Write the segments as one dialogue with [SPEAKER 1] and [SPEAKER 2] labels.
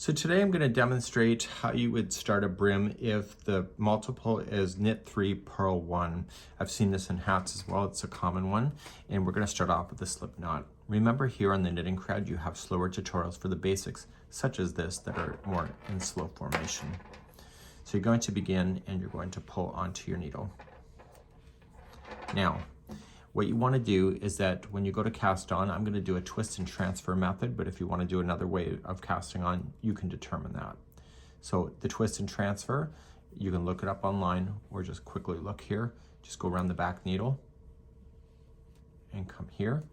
[SPEAKER 1] So today I'm going to demonstrate how you would start a brim if the multiple is knit 3, purl 1. I've seen this in hats as well, it's a common one, and we're going to start off with a slip knot. Remember, here on the Knitting Crowd you have slower tutorials for the basics such as this that are more in slow formation. So you're going to begin and you're going to pull onto your needle. Now what you want to do is that when you go to cast on, I'm going to do a twist and transfer method, but if you want to do another way of casting on, you can determine that. So the twist and transfer, you can look it up online or just quickly look here. Just go around the back needle and come here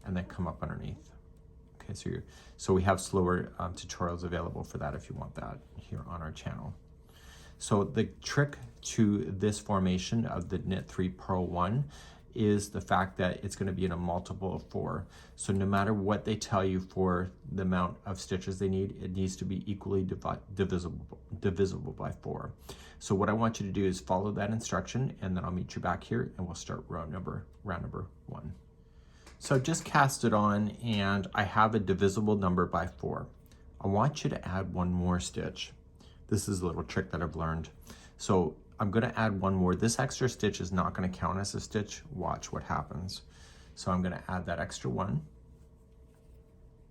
[SPEAKER 1] and then come up underneath. Okay, so we have slower tutorials available for that if you want that here on our channel. So the trick to this formation of the knit 3, purl 1 is the fact that it's going to be in a multiple of 4. So no matter what they tell you for the amount of stitches they need, it needs to be equally divisible by 4. So what I want you to do is follow that instruction, and then I'll meet you back here and we'll start round number 1. So I've just cast it on and I have a divisible number by 4. I want you to add one more stitch. This is a little trick that I've learned. So I'm going to add one more. This extra stitch is not going to count as a stitch. Watch what happens. So I'm going to add that extra one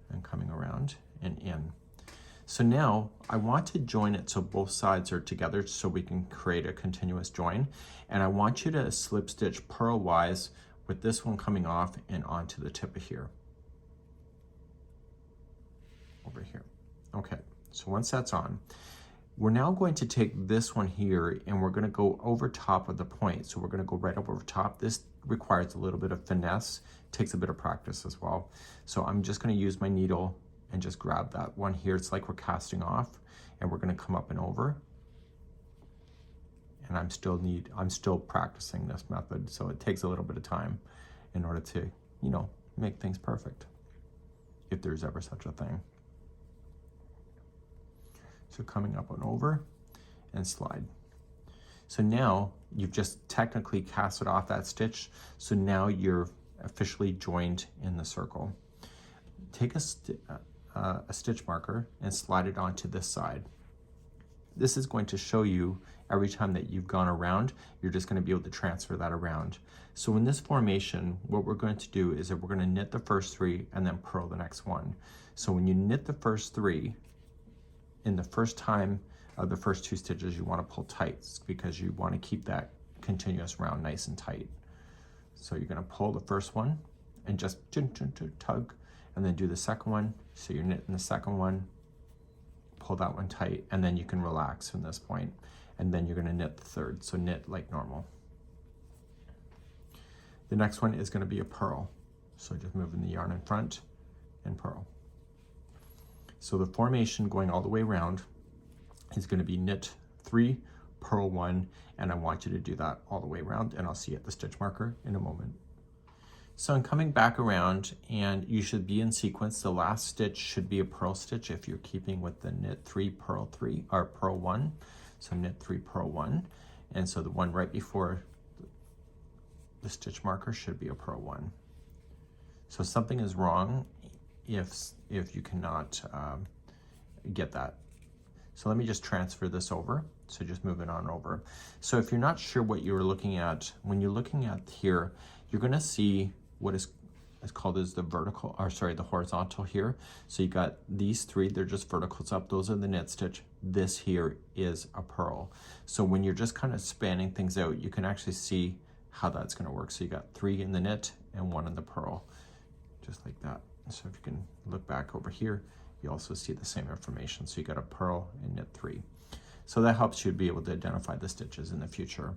[SPEAKER 1] and coming around and in. So now I want to join it so both sides are together so we can create a continuous join. And I want you to slip stitch purlwise with this one coming off and onto the tip of here. Over here. Okay, so once that's on, we're now going to take this one here and we're going to go over top of the point. So we're going to go right up over top. This requires a little bit of finesse, takes a bit of practice as well. So I'm just going to use my needle and just grab that one here. It's like we're casting off and we're going to come up and over. And I'm still practicing this method. So it takes a little bit of time in order to, make things perfect, if there's ever such a thing. So coming up and over and slide. So now you've just technically casted off that stitch. So now you're officially joined in the circle. Take a stitch marker and slide it onto this side. This is going to show you every time that you've gone around, you're just going to be able to transfer that around. So in this formation, what we're going to do is that we're going to knit the first 3 and then purl the next one. So when you knit the first 3, in the first time of the first 2 stitches, you want to pull tight because you want to keep that continuous round nice and tight. So you're going to pull the first one and just tug, and then do the second one. So you're knitting the second one, pull that one tight, and then you can relax from this point. And then you're going to knit the third, so knit like normal. The next one is going to be a purl. So just moving the yarn in front and purl. So the formation going all the way around is going to be knit 3, purl 1, and I want you to do that all the way around, and I'll see you at the stitch marker in a moment. So I'm coming back around and you should be in sequence. The last stitch should be a purl stitch if you're keeping with the knit 3, purl 3, or purl 1. So knit 3, purl 1, and so the one right before the stitch marker should be a purl 1. So something is wrong if you cannot get that. So let me just transfer this over. So just move it on over. So if you're not sure what you're looking at, when you're looking at here, you're going to see what is called as the vertical, or sorry, the horizontal here. So you got these 3, they're just verticals up. Those are the knit stitch. This here is a purl. So when you're just kind of spanning things out, you can actually see how that's going to work. So you got 3 in the knit and 1 in the purl, just like that. So if you can look back over here, you also see the same information. So you got a purl and knit 3. So that helps you be able to identify the stitches in the future.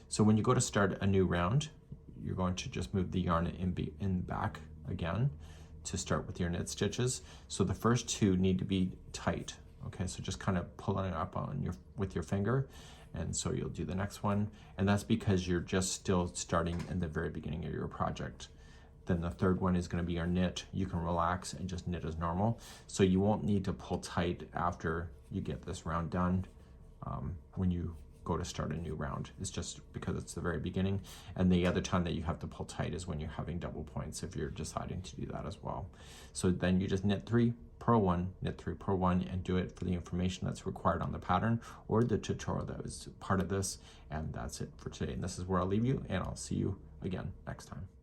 [SPEAKER 1] So when you go to start a new round, you're going to just move the yarn in back again to start with your knit stitches. So the first 2 need to be tight. Okay, so just kind of pulling it up with your finger, and so you'll do the next one. And that's because you're just still starting in the very beginning of your project. Then the third one is going to be your knit. You can relax and just knit as normal. So you won't need to pull tight after you get this round done when you go to start a new round. It's just because it's the very beginning. And the other time that you have to pull tight is when you're having double points, if you're deciding to do that as well. So then you just knit 3, purl 1, knit 3, purl 1, and do it for the information that's required on the pattern or the tutorial that was part of this. And that's it for today. And this is where I'll leave you, and I'll see you again next time.